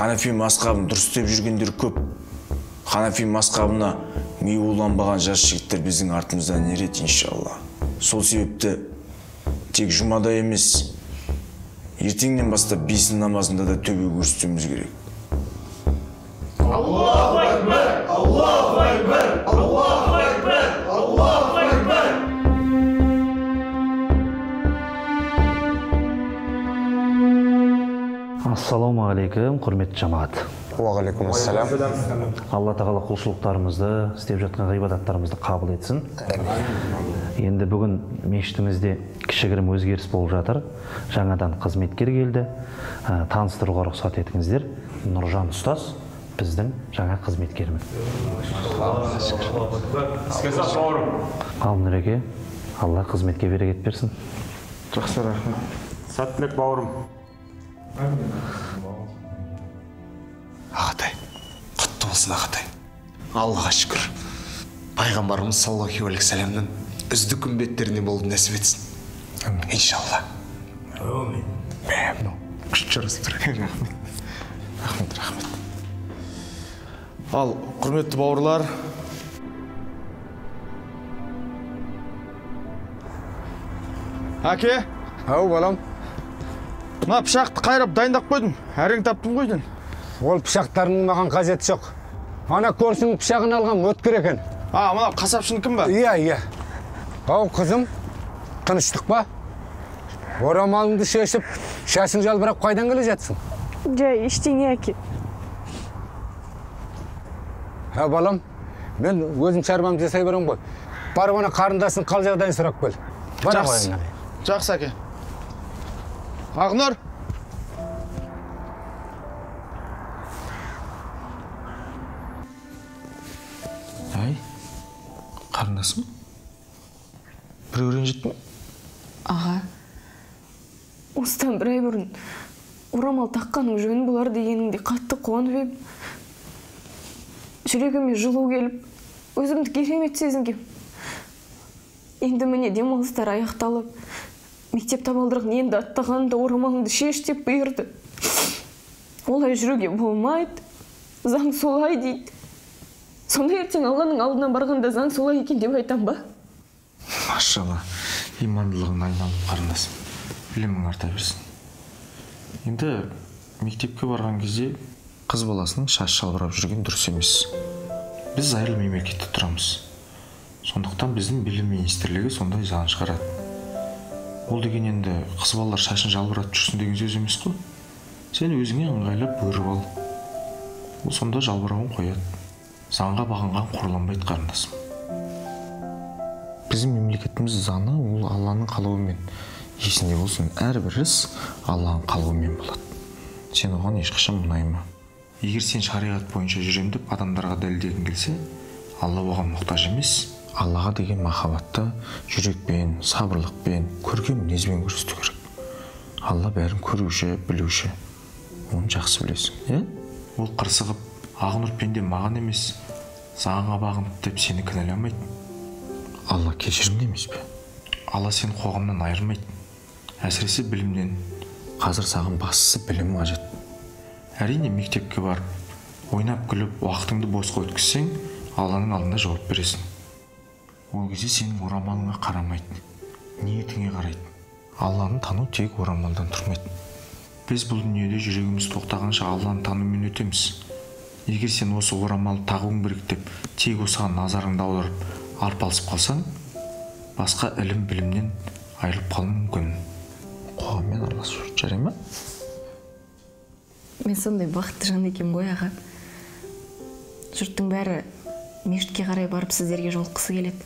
Ханафи мазхабын дұрыс деп жүргендер көп. Ханафи мазхабына мейі уланбаған жас жігіттер біздің артымыздан ереді, иншалла. Сол себепті тек жұмада емес, ертеңнен бастап бесін намазында да төбе көрсетуіміз керек. Аллаху акбар! Аллаху акбар! Аллаху акбар! Аллаху акбар! Ассаламу алейкум, құрметті жамаат. Уағалейкум ассалам. Алла тағала құлшылықтарымызды, істеп жатқан ғибадаттарымызды қабыл етсін. Енді бүгін мешітімізде кішігірім өзгеріс болып жатыр. Жаңадан қызметкер келді. Таныстыруға рұқсат етіңіздер. Нұржан ұстаз біздің жаңа қызметкеріміз. Ал Нұреке, Алла қызметке берекет берсін. Жақсы, рахмет. Сәттілік бауырым. Ағатай, құтты болсын Ағатай. Аллаға шүкір. Пайғамбарымыз саллаллаху алейхи ва салламның үздік үмбеттерінен болып нәсіп етсін. Иншалла. Әмин. Күшті жарасып. Рахмет. Ал, құрметті бауырлар. Әке? Ау, балам. Мына пышақты қайрап дайындап қойдым. Әрең таптым қойдың. Ол пышақтарының маған қажеті жоқ. Ана көрсің пышағын алған өткір екен. Мына қасапшының кім ба? Иә. Ау, қызым, тыныштық па? Орамалыңды шешіп, шашың жалбырап қайдан келе жатсың? Жай, ештеңе әке. Балам, мен өзім шаруамды жасай берем ғой. Барып ана қарындасын қал жағдайын сұрап кел. Жақсы әке. Ақнұр. Қарындасым? Біреу ренжітті ме? Аға, осыдан бір ай бұрын орамал таққаның жөн болар дегеніңде қатты қуанып едім. Жүрегіме жылу келіп, өзімді керемет сезінгем. Енді міне демалыстар аяқталып, мектеп табалдырығын енді аттағанымда орамалыңды шеш деп бұйырды. Олай жүруге болмайды, заң солай дейді. Сонда ертең Алланың алдына барғанда заң солай екен деп айтам ба? Машалла, имандылығын айналып қарындасым. Білімің арта берсін. Енді мектепке барған кезде қыз баласының шаш шалбырап жүрген дұрыс емес. Біз зайырлы мемлекетте тұрамыз. Сондықтан біздің білім министрлігі сондай заң шығарады. Ол деген енді қыз балалар шашын жалбыратып жүрсін деген сөз емес қой. Сен өзіңе ыңғайлап бөріп ал. Ол сонда жалбырауын қояды. Заңға бағынған қорланбайды қарындасым. Біздің мемлекетіміз заңы ол Алланың қалауымен. Есінде болсын, әрбір іс Алланың қалауымен болады. Сен оған ешқашан мұнайма. Егер сен шариғат бойынша жүрем деп адамдарға дәлелдегің келсе, Алла оған мұқтаж емес. Аллаға деген махаббатты жүрекпен, сабырлықпен, көркем мінезбен көрсету керек. Алла бәрін көруші, білуші. Оны жақсы білесің, Ол қырсығып, Ақнұр пенде маған емес, заңға бағынып деп сені кінәламайды. Алла кешірімді емес пе? Алла сені қоғамнан айырмайды. Әсіресе білімнен. Қазір саған бастысы білім қажет. Әрине мектепке барып, ойнап күліп, уақытыңды босқа өткізсең, Алланың алдында жауап бересің. Ол кезде сенің орамалыңа қарамайды, ниетіңе қарайды. Алланы тану тек орамалдан тұрмайды. Біз бұл дүниеде жүрегіміз тоқтағанша Алланы танумен өтеміз. Егер сен осы орамалы тағуың керек деп, тек осыған назарыңды аударып, арпалысып қалсаң, басқа ілім білімнен айырылып қалуың мүмкін. Қоғаммен араласу жарай ма? Мен сондай бақытты жан екем ғой, аға. Жұрттың бәрі мешітке қарай барып сіздерге жолыққысы келеді.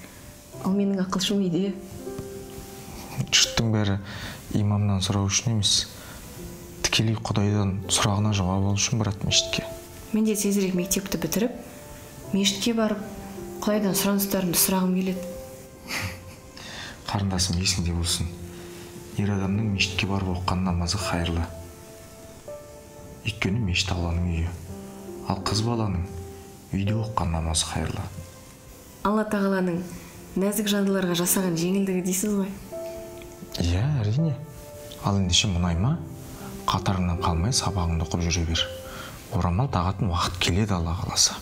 Ал менің ақылшым үйде. Жұрттың бәрі имамнан сұрау үшін емес, тікелей Құдайдан сұрағына жауап алу үшін барады мешітке. Мен де тезірек мектепті бітіріп, мешітке барып, Құдайдан сұраныстарымды сұрағым келеді. Қарындасым есіңде болсын. Ер адамның мешітке барып оққан намазы қайырлы. Өйткені мешіт Алланың үйі. Ал қыз баланың үйде оққан намазы қайырлы. Алла тағаланың нәзік жандыларға жасаған жеңілдігі дейсіз ғой? Иә, әрине. Ал ендеше мұнайма, қатарыңнан қалмай сабағыңды оқып жүре бер. орамал тағатын уақыт келеді Алла қаласа.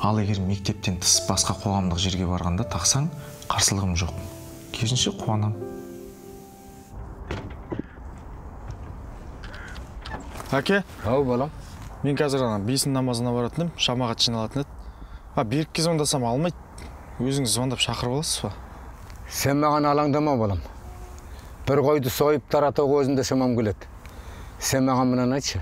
Ал егер мектептен тыс басқа қоғамдық жерге барғанда тақсаң, қарсылығым жоқ. Керісінше қуанам. Әке, Ау, балам. мен қазір бесін намазына баратын едім, жамағат жиналатын еді. Берікке звондасам алмайды. Өзіңіз звондап шақырып аласыз ба? Сен маған алаңдама, балам. Бір қойды сойып таратуға өзімде шамам келеді. Сен маған мынаны айтшы.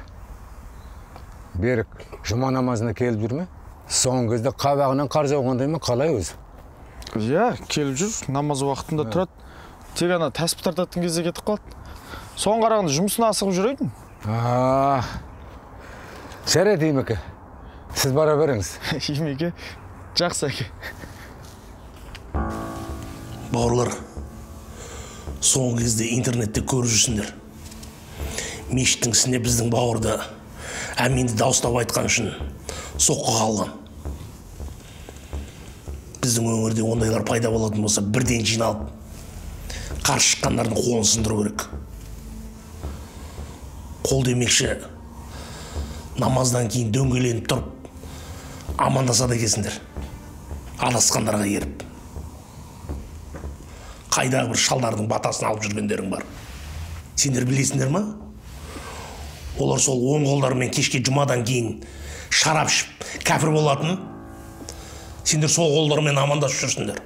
Берік, жұма намазына келіп жүрме? Соңғы кезде қабағынан қар жауғандай ма, қалай өзі? Иә, келіп жүр, намаз уақытында тұрады. Тек ана тәсіп тартатын кезде кетіп қалады. Соған қарағанда жұмысына асығып жүрейін. Жарайды, Имеке. Сіз бара беріңіз. Имеке, жақсы әке. Бауырлар, соңғы кезде интернетте көріп жүрсіңдер. Мешіттің ісіне біздің бауырды әменді дауыстап айтқан үшін соққы қалған. Біздің өңірде ондайлар пайда болатын болса, бірден жиналып, қарсы шыққандардың қолын сындыру керек. Қол демекші, намаздан кейін дөңгеленіп тұрып, амандасады екенсіңдер. Адасқандарға еріп. Қайдағы бір шалдардың батасын алып жүргендерің бар. Сендер білесіңдер ма? Олар сол оң қолдарымен кешке жұмадан кейін шарап ішіп, кәпір болатын. Сендер сол қолдарымен амандасып жүрсіңдер.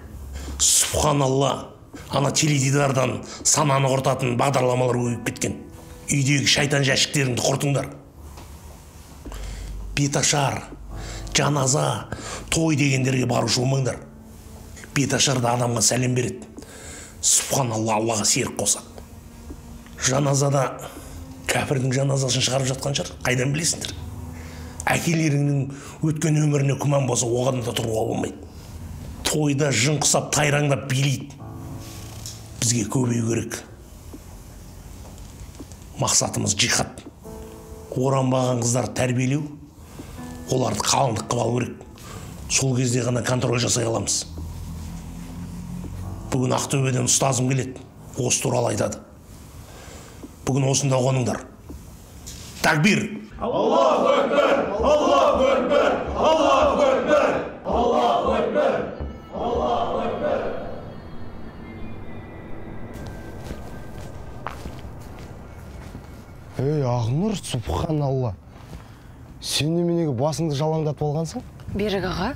Субханалла, ана теледидардан сананы құртатын бағдарламалар көбейіп кеткен. Үйдегі шайтан жәшіктеріңді құртыңдар. Беташар, жаназа, той дегендерге барушы болмаңдар. Беташарда адамға сәлем береді. Субханалла, Аллаға серік қосады. Жаназада кәпірдің жаназасын шығарып жатқан шығар, қайдан білесіңдер? Әкелеріңнің өткен өміріне күмән болса, оған да тұруға болмайды. Тойда жын құсап, тайраңдап билейді. Бізге көбею керек. Мақсатымыз жихад. Оранбаған қыздар тәрбиелеу, оларды қалыңдық қып алу керек. Сол кезде ғана контроль жасай аламыз. Бүгін Ақтөбеден ұстазым келеді, осы туралы айтады. Бүгін осында қоныңдар. Такбир! Аллаху акбар! Аллаху акбар! Аллаху акбар! Аллаху акбар! Аллаху акбар! Ей, Ақнұр, субханалла. Сен неменеге басыңды жалаңдатып алғансың? Берік аға,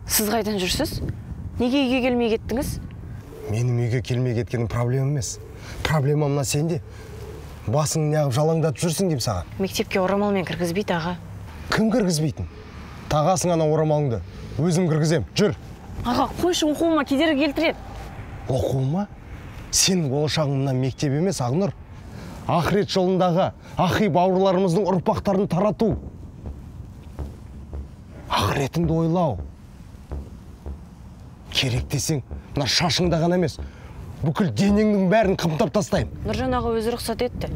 сіз қайдан жүрсіз? Неге үйге келмей кеттіңіз? Менің үйге келмей кеткенім проблема емес. Проблема мына сенде. Басың неғып жалаңдатып жүрсің дейм саған. Мектепке орамалмен кіргізбейді аға. Кім кіргізбейтін? Тағасың ана орамалыңды. Өзім кіргізем. Жүр. Аға, қойшы, оқуыма кедергі келтіреді. Оқуыма? Сенің болашағың мына мектеп емес, Ақнұр. Ақырет жолындағы ақи бауырларымыздың ұрпақтарын тарату. Ақыретіңді ойлау. Керек десең, мына шашыңда ғана емес, бүкіл денеңнің бәрін қымтап тастайым. Нұржан аға өзі рұқсат етті.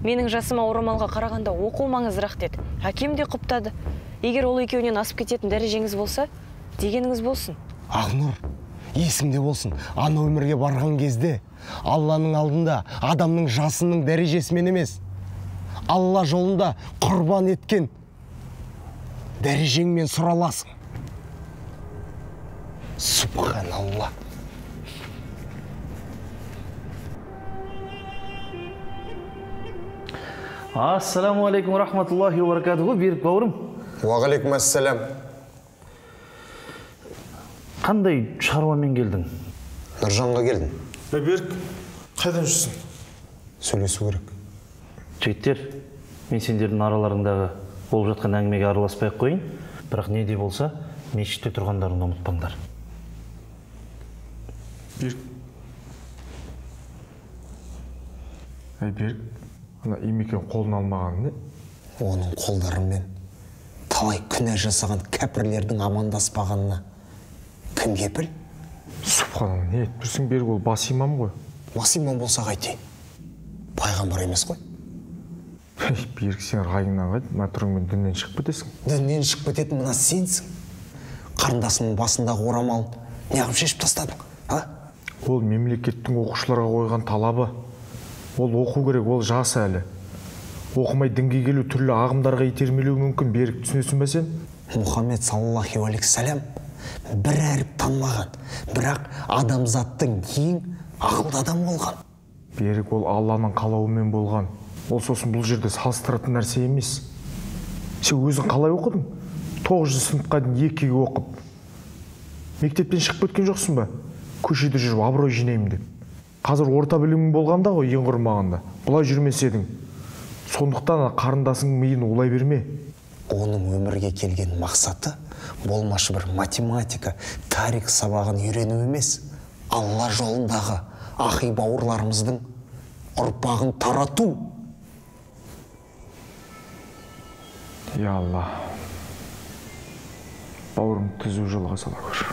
Менің жасыма орамалға қарағанда оқу маңызырақ деді. Әкем де құптады. Егер ол екеуінен асып кететін дәрежеңіз болса, дегеніңіз болсын. Ақнұр, есіңде болсын, ана өмірге барған кезде Алланың алдында адамның жасының дәрежесімен емес, Алла жолында құрбан еткен дәрежеңмен сұраласың. Субханалла. Ассаламу алейкум рахматуллахи ва баракатуху. Берік бауырым. Уағалейкум ассалам. Қандай шаруамен келдің? Нұржанға келдім. Берік, қайдан жүрсің? Сөйлесу керек. Жігіттер, мен сендердің араларыңдағы болып жатқан әңгімеге араласпай қойын. Бірақ не де болса, мешітте тұрғандарыңды ұмытпаңдар. Берік. Берік, ана Имекен қолын алмаған не? Оның қолдарымен талай күнә жасаған кәпірлердің амандаспағанына кім кепіл? Субханалла, не етпірсің? Берік, ол бас имам ғой. Бас имам болса қайтейін? Пайғамбар емес қой. Берік, сен райыңнан қайт, мына түріңмен діннен шығып кетесің. Діннен шығып кететін мына сенсің. Қарындасының басындағы орамалын неғып шешіп тастадың, а? Ол мемлекеттің оқушыларға қойған талабы. Ол оқу керек, ол жас әлі. оқымай дінге келу түрлі ағымдарға итермелеуі мүмкін. Берік, түсінесің бе сен? Мұхаммед саллаллаху алейхи сәлем бір әріп танымаған, бірақ адамзаттың ең ақылды адам болған. Берік, ол Алланың қалауымен болған. Ол сосын бұл жерде салыстыратын нәрсе емес. Сен өзің қалай оқыдың? 9 сыныпқа дейін 2-ге оқып. Мектептен шығып кеткен жоқсың ба? Көшеде жүріп абырой жинаймын деп. Қазір орта білімің болғанда ғой, ең құрмағанда. Бұлай жүрмес едің. Сондықтан қарындасың миын улай берме. Оның өмірге келген мақсаты болмашы бір математика, тарих сабағын үйрену емес, Алла жолындағы ақи бауырларымыздың ұрпағын тарату. Я Алла, бауырым түзу жолға сала көр.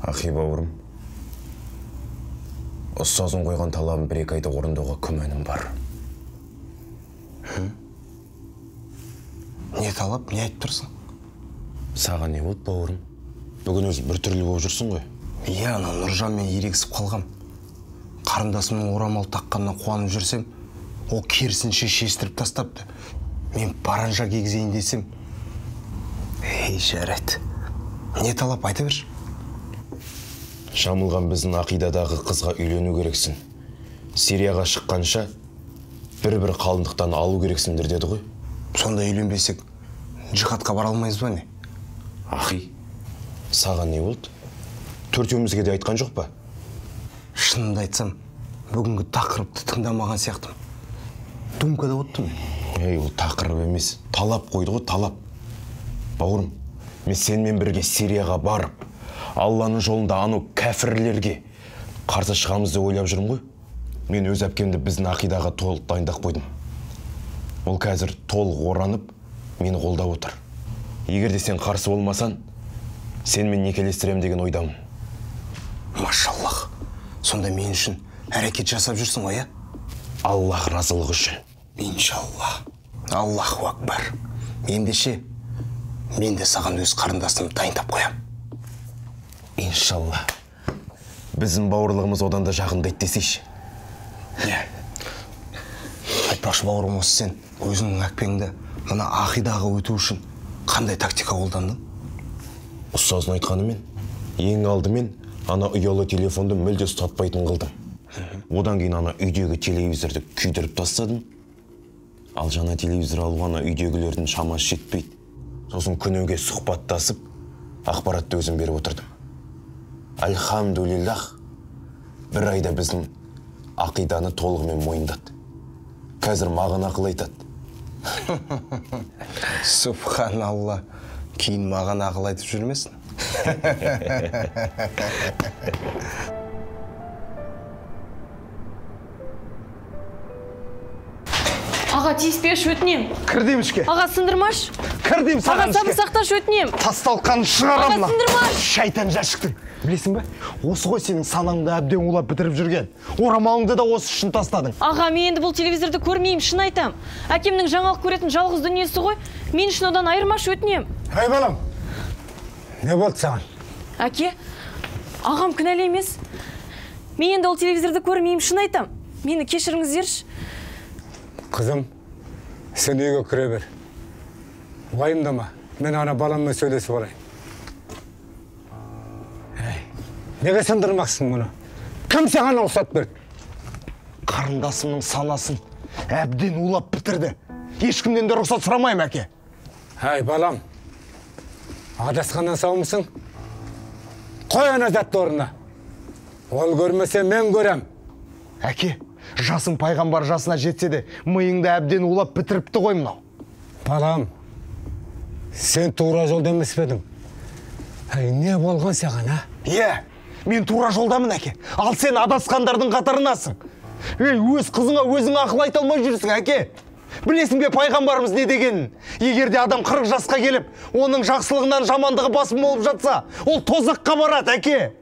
Ақи бауырым, ұстазың қойған талабын 1-2 айда орындауға күмәнім бар. Не талап, не айтып тұрсың? Саған не болды, бауырым? Бүгін өзі бір түрлі болып жүрсің ғой? Иә, ана Нұржанмен ерегісіп қалғам. Қарындасымның орамал таққанына қуанып жүрсем, ол керісінше шестіріп тастапты. Мен паранжа кигізейін десем. Жарайды. Не талап, айта берші? Шамылған біздің ақидадағы қызға үйлену керексің. Сирияға шыққанша бір-бір қалындықтан алу керексіңдер деді ғой. Сонда үйленбесек, джихадқа бара алмайыз ба не? Ақи, саған не болды? Төртеумізге де айтқан жоқ па? Шынымды айтсам, бүгінгі тақырыпты тыңдамаған сияқтым. Думкада оттым. Ол тақырып емес, талап қойды ғой, талап. Бауырым, мен сенімен бірге Сирияға барып, Алланың жолында анау кәфірлерге қарсы шығамыз деп ойлап жүрмін ғой. Мен өз әпкемді біздің ақидаға толық дайындап қойдым. Ол қазір толық оранып, мені қолдап отыр. Егер де сен қарсы болмасан, сенімен некелестірем деген ойдамын. Машаллах. Сонда мен үшін әрекет жасап жүрсің ғой, Аллах разылығы үшін. Иншалла. Аллаху акбар. Ендеше, мен де саған өз қарындасымды дайындап қоям. Иншалла. Біздің бауырлығымыз одан да жақындайды десейші. Айтпақшы бауырым, осы сен өзіңнің әкпеңді мына ақидаға өту үшін қандай тактика қолдандың? Ұстаздың айтқанымен, ең алдымен ана ұялы телефонды мүлде ұстатпайтын қылдым. Одан кейін ана үйдегі телевизорды күйдіріп тастадым. Ал жаңа телевизор алуға ана үйдегілердің шамасы жетпейді. Сосын күніге сұхбаттасып, ақпаратты өзім беріп отырдым. Альхамдулиллах, бір айда біздің ақиданы толығымен мойындады. Қазір маған ақыл айтады. Субханалла, кейін маған ақыл айтып жүрмесін? Аға, тиіспеш, өтінем. Кірдейм ішке. Аға, сындырмаш. Кірдейм саған ішке. Аға, сабыр сақташ, өтінем. Тасталқан шығарамын. Аға, сындырмаш. Шайтан жәшіктің. Білесің бе? Осы ғой сенің санаңды әбден улап бітіріп жүрген. Орамалыңды да осы үшін тастадың. Аға, мен енді бұл телевизорды көрмеймін, шын айтам. Әкемнің жаңалық көретін жалғыз дүниесі ғой. Мен үшін одан айырмаш, өтінем. Ай балам, не болды саған? Әке, ағам кінәлі емес. Мен енді ол телевизорды көрмеймін, шын айтам. Мені кешіріңіздерші. Қызым, сен үйге кіре бер. Уайымдама, мен ана баламмен сөйлесіп алайын. Неге сындырмақсың мұны? Кім саған рұқсат берді? Қарындасымның санасын әбден улап бітірді. Ешкімден де рұқсат сұрамаймын, әке. Әй, балам, адасқаннан саумысың? Қой ана затты орнына. Ол көрмесе мен көрем. Әке, жасың пайғамбар жасына жетсе де, миыңды әбден улап бітіріпті ғой мынау. Балам, сен тура жолда емес пе едің? Әй, не болған саған, а? Е, мен тура жолдамын, әке. Ал сен адасқандардың қатарынасың. Өз қызыңа өзің ақыл айта алмай жүрсің, әке. Білесің бе пайғамбарымыз не дегенін? Егер де адам 40 жасқа келіп, оның жақсылығынан жамандығы басым болып жатса, ол тозаққа барады, әке.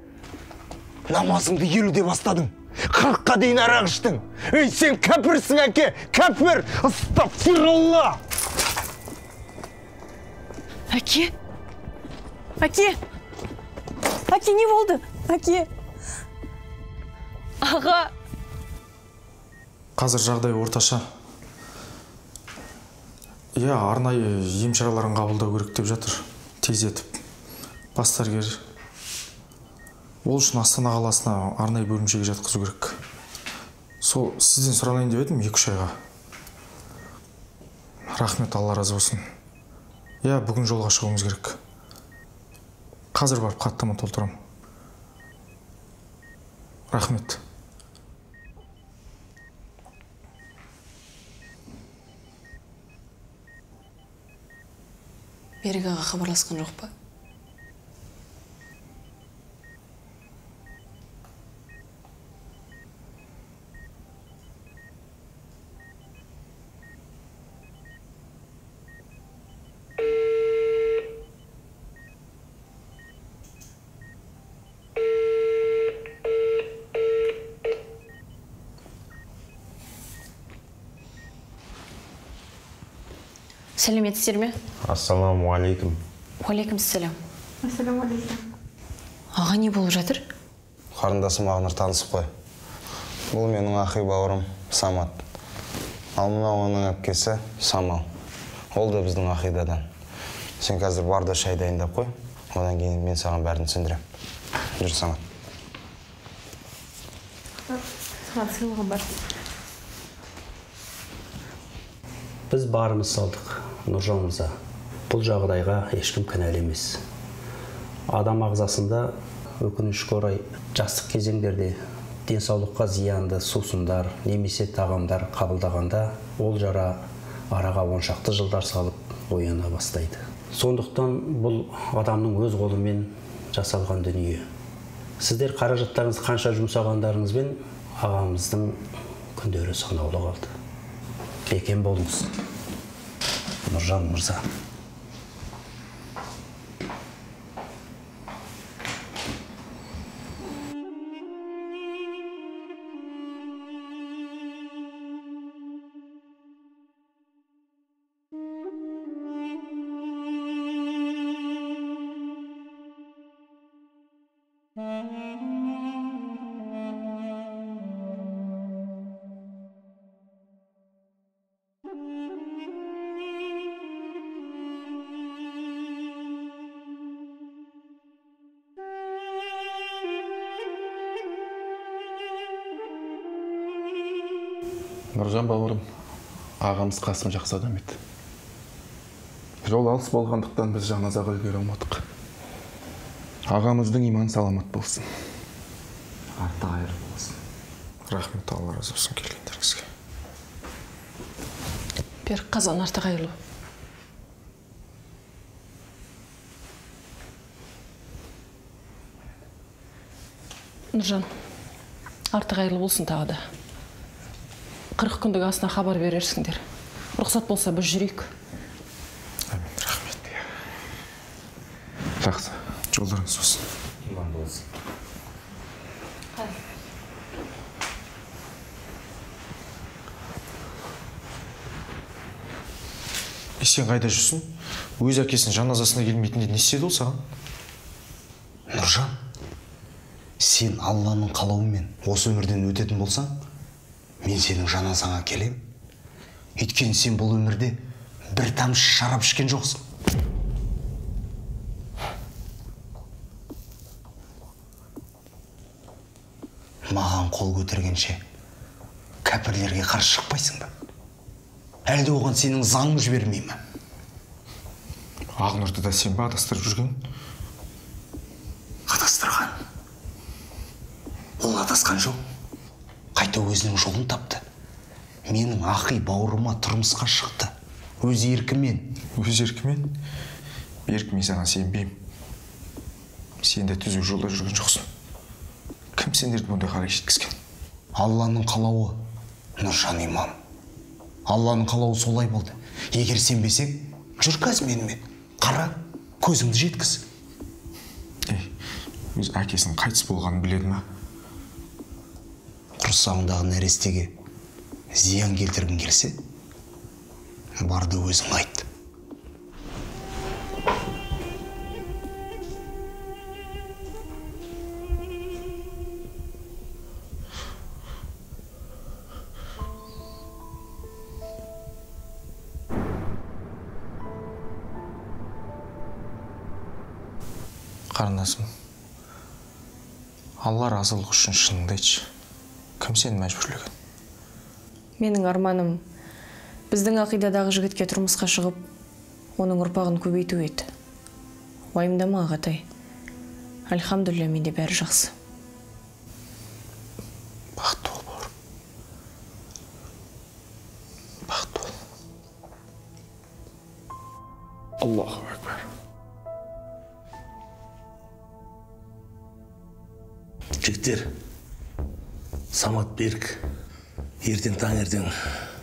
Намазыңды 50-де бастадың. 40-қа дейін арақ іштің. Сен кәпірсің, әке. Кәпір. Астағфиралла. Әке? Әке? Әке, не болды? Әке? Аға, Қазір жағдай орташа. Иә, арнайы ем шараларын қабылдау керек деп жатыр. Тездетіп. Бас дәрігер. Ол үшін Астана қаласына арнайы бөлімшеге жатқызу керек. Сол сізден сұранайын деп едім 2-3 айға. Рахмет, Алла разы болсын. Иә, бүгін жолға шығуымыз керек. Қазір барып хаттама толтырам. Рахмет. Берік аға хабарласқан жоқ па? Сәлеметсіздер ме? Ассаламуалейкум. Уалейкумассалам. Ассаламуалейкум. Аға не болып жатыр? Қарындасым Ақнұр танысып қой. Бұл менің ақи бауырым Самат. Ал мынау оның әпкесі Самал. Ол да біздің ақидадан. Сен қазір бар да шай дайындап қой. Одан кейін мен саған бәрін түсіндірем. Жүр, Самат. Саған сыйлығым бар. Біз барымыз салдық, Нұржан мырза. Бұл жағдайға ешкім кінәлі емес. Адам ағзасында өкінішке орай жастық кезеңдерде денсаулыққа зиянды сусындар немесе тағамдар қабылдағанда ол жара араға 10 шақты жылдар салып ояна бастайды. Сондықтан бұл адамның өз қолымен жасалған дүние. Сіздер қаражаттарыңыз қанша жұмсағандарыңызбен ағамыздың күндері санаулы қалды. Бекен болыңыз, Нұржан мырза. Нұржан бауырым, ағамыз Қасым жақсы адам еді. Жол алыс болғандықтан біз жаназаға үлгере алмадық. Ағамыздың иманы саламат болсын. Арты айыр болсын. Рахмет, Алла разы болсын келгендеріңізге. Берік қазан арты қайырлы. Нұржан, арты қайырлы болсын тағы да. 40 күндік астына хабар берерсіңдер. Рұқсат болса біз жүрейік. Амин, рахмет. Жақсы. Жолдарыңыз болсын. Иман болсын. Сен қайда жүрсің? Өз әкесінің жаназасына келмейтінде не істеді ол саған? Нұржан, сен Алланың қалауымен осы өмірден өтетін болсаң, мен сенің жаназаңа келем. Өйткені сен бұл өмірде бір тамшы шарап ішкен жоқсың. Маған қол көтергенше кәпірлерге қарсы шықпайсың ба? Әлде оған сенің заңың жібермей ме? Ақнұрды да сен ба адастырып жүрген? Адастырған. Ол адасқан жоқ. Қайта өзінің жолын тапты. Менің ақи бауырыма тұрмысқа шықты. Өз еркімен. Өз еркімен? Берік, мен саған сенбеймін. Сен де түзу жолда жүрген жоқсың. Кім сендерді мұндай қарай жеткізген? Алланың қалауы, Нұржан имам. Алланың қалауы солай болды. Егер сенбесең, жүр қазір менімен. Қара, көзіңді жеткіз. Өз әкесінің қайтыс болғанын біледі ме? Құрсағындағы нәрестеге зиян келтіргің келсе, барды өзің айт. Қарындасым, алла разылығы үшін шыныңды айтшы. Кім сені мәжбүрлеген? Менің арманым біздің ақидадағы жігітке тұрмысқа шығып, оның ұрпағын көбейту еді. Уайымдама ағатай. Альхамдулилля, менде бәрі жақсы. Бақытты бол, бауырым. Бақытты бол. Аллаху акбар. Жігіттер, Самат, Берік, ертең таңертең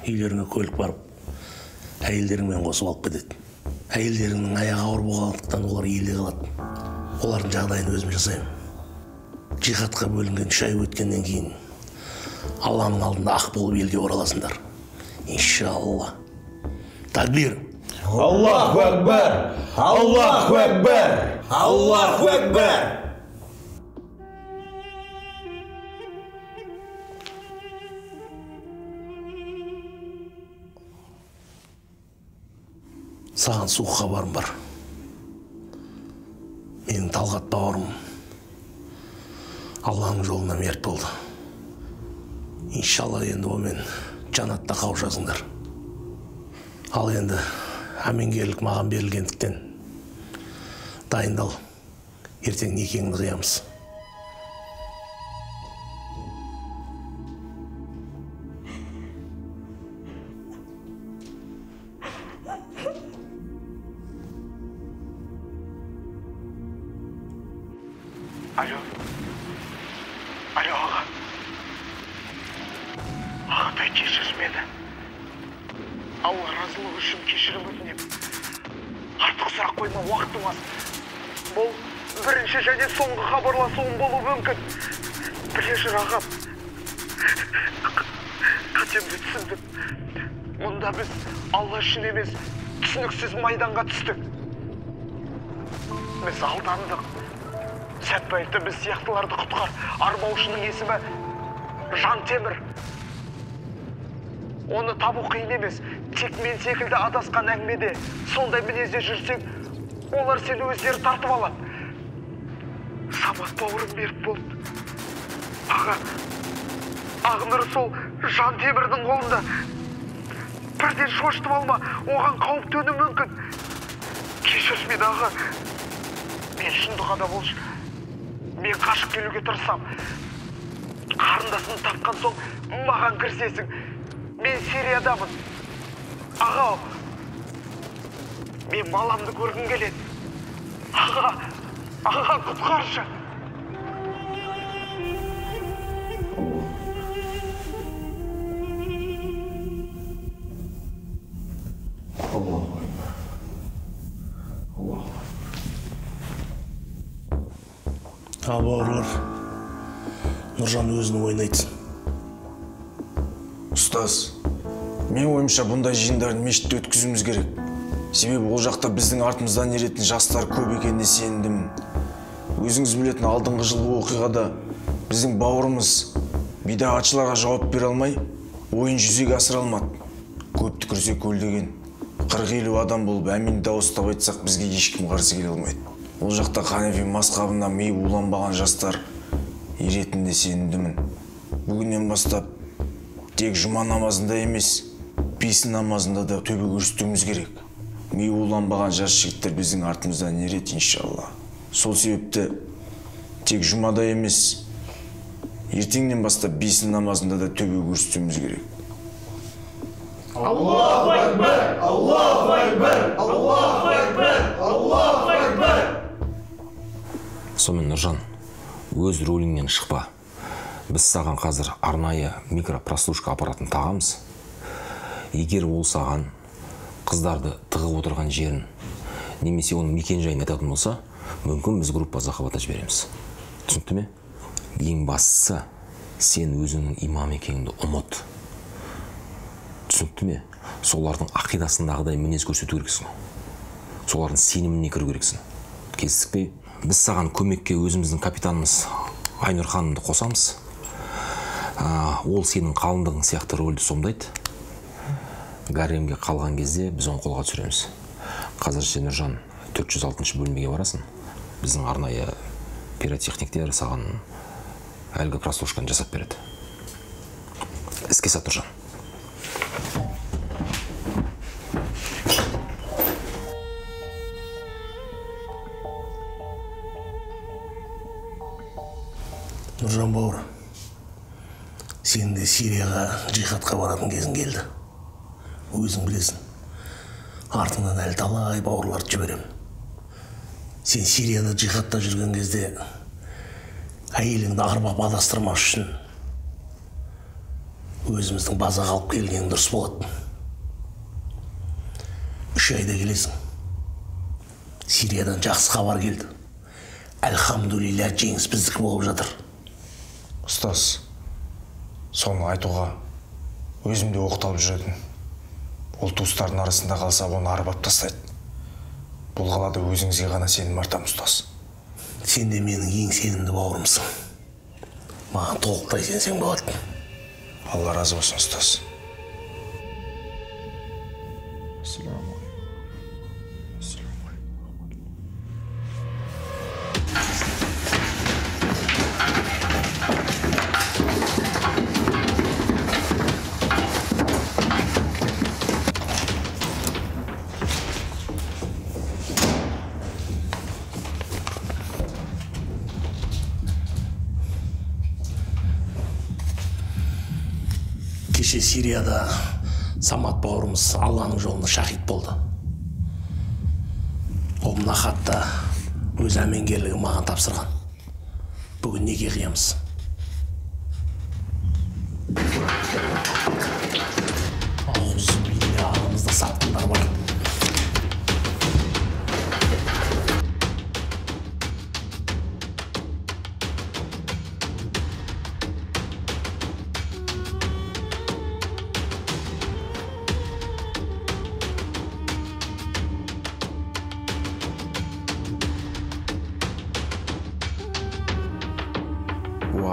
үйлеріңе көлік барып, әйелдеріңмен қосып алып кетеді. Әйелдеріңнің аяғы ауыр болғандықтан олар елде қалады. Олардың жағдайын өзім жасаймын. Жихадқа бөлінген 3 ай өткеннен кейін Алланың алдында ақ болып елге ораласыңдар. Иншалла. Такбир. Аллаху акбар! Аллаху акбар! Аллаху акбар! Саған суық хабарым бар. Менің Талғат бауырым Алланың жолына мерт болды. Иншалла енді омен жанатта қауышасыңдар. Ал енді әменгерлік маған берілгендіктен дайындал. Ертең некеңді қиямыз. Alo ağa. Ағатай, кешір мені. Алла разылығы үшін кешірім өтінемін. Артық сұрақ қойма, уақытым аз. Бұл бірінші және соңғы хабарласуым болуы мүмкін. Біле жүр ағам. Қатемді түсіндім. Мұнда біз Алла үшін емес, түсініксіз майданға түстік. Біз алдандық. Сәтбаевты біз сияқтыларды құтқар. Арбаушының есімі Жантемір. Оны табу қиын емес. Тек мен секілді адасқан әңгімеде сондай мінезде жүрсең, олар сені өздері тартып алады. Самат бауырым мерт болды. Аға, Ағныр сол Жантемірдің қолында. Бірден шошытып алма, оған қауіп төнуі мүмкін. Кешір мені аға. Мен шындығада болшы. Мен қашып келуге тырысам. Қарындасын тапқан соң маған кірсесің. Мен Сириядамын. Аға, мен маламды көргім келеді. Аға, құтқаршы. Ал бауырлар, Нұржан өзінің ойнайтын. Ұстаз, мен ойымша бұндай жиындарын мешітте өткізуіміз керек. Себебі ол жақта біздің артымыздан еретін жастар көп екеніне сендім. Өзіңіз білетін алдыңғы жылғы оқиғада біздің бауырымыз бидағатшыларға жауап бере алмай, ойын жүзеге асыра алмады. Көпті кірсе көлдеген 40-50 адам болып әмин дауыстап айтсақ, бізге ешкім қарсы келе алмайды. Ол жақта Ханефи мазхабына мейі уланбаған жастар еретінде сенімдімін. Бүгіннен бастап тек жұма намазында емес, бесін намазында да төбе көрсетуіміз керек. Мейі уланбаған жас жігіттер біздің артымыздан ерет, иншалла. Сол себепті тек жұмада емес, ертеңнен бастап бесін намазында да төбе көрсетуіміз керек. Аллаху акбар! Аллаху акбар! Аллаху акбар! Аллаху акбар! Сонымен Нұржан, өз рөліңнен шықпа. Біз саған қазір арнайы микропрослушка аппаратын тағамыз. Егер ол саған қыздарды тығып отырған жерін, немесе оның мекен жайын айтатын болса, мүмкін біз группа захвата жібереміз. Түсінікті ме? Ең бастысы, сен өзіңнің имам екеніңді ұмыт. Түсінікті ме? Солардың ақидасындағыдай мінез көрсету керексің. Солардың сеніміне кіру керексің. Келістік пе? Біз саған көмекке өзіміздің капитанымыз Айнұр ханымды қосамыз. Ол сенің қалыңдығың сияқты рөлді сомдайды. Гаремге қалған кезде біз оны қолға түсіреміз. Қазір сен Нұржан 406 бөлмеге барасың. біздің арнайы пиротехниктер саған әлгі прослушканы жасап береді. Іске сат, Нұржан. Нұржан бауыр, сен де Сирияға джихадқа баратын кезің келді. Өзің білесің, артыңнан әлі талай бауырларды жіберем. Сен Сирияда джихадта жүрген кезде әйеліңді арбап адастырмас үшін өзіміздің базаға алып келгенің дұрыс болады. 3 айда келесің. Сириядан жақсы хабар келді. Әлхамдулилля, жеңіс біздікі болып жатыр. Ұстаз, соны айтуға өзім де оқталып жүредім. Ол туыстардың арасында қалса, оны арбап тастайды. Бұл қалада өзіңізге ғана сенім артам, ұстаз. Сен де менің ең сенімді бауырымсың. Маған толықтай сенсең болады. Алла разы болсын, ұстаз. Кеше Сирияда Самат бауырымыз Алланың жолында шахид болды. Ол мына хатта өз әмеңгерлігін маған тапсырған. Бүгін неге қиямыз? Аузы биле, арамызда сатқындар бар.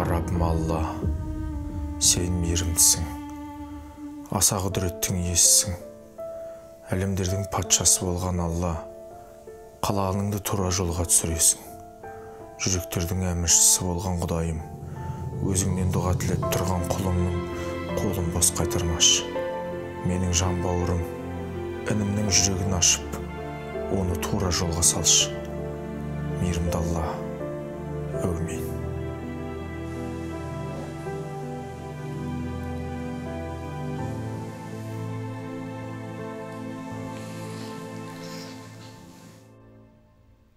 Раббым Алла, сен мейірімдісің, аса құдіреттің иесісің. Әлемдердің патшасы болған Алла, қалағаныңды тура жолға түсіресің. Жүректердің әміршісі болған Құдайым, өзіңнен дұға тілеп тұрған құлыңның қолын бос қайтармашы. Менің жан бауырым, інімнің жүрегін ашып, оны тура жолға салшы. Мейірімді Алла, әумин.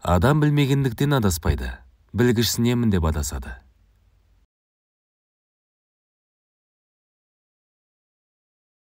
Адам білмегендіктен адаспайды, білгішсінемін деп адасады.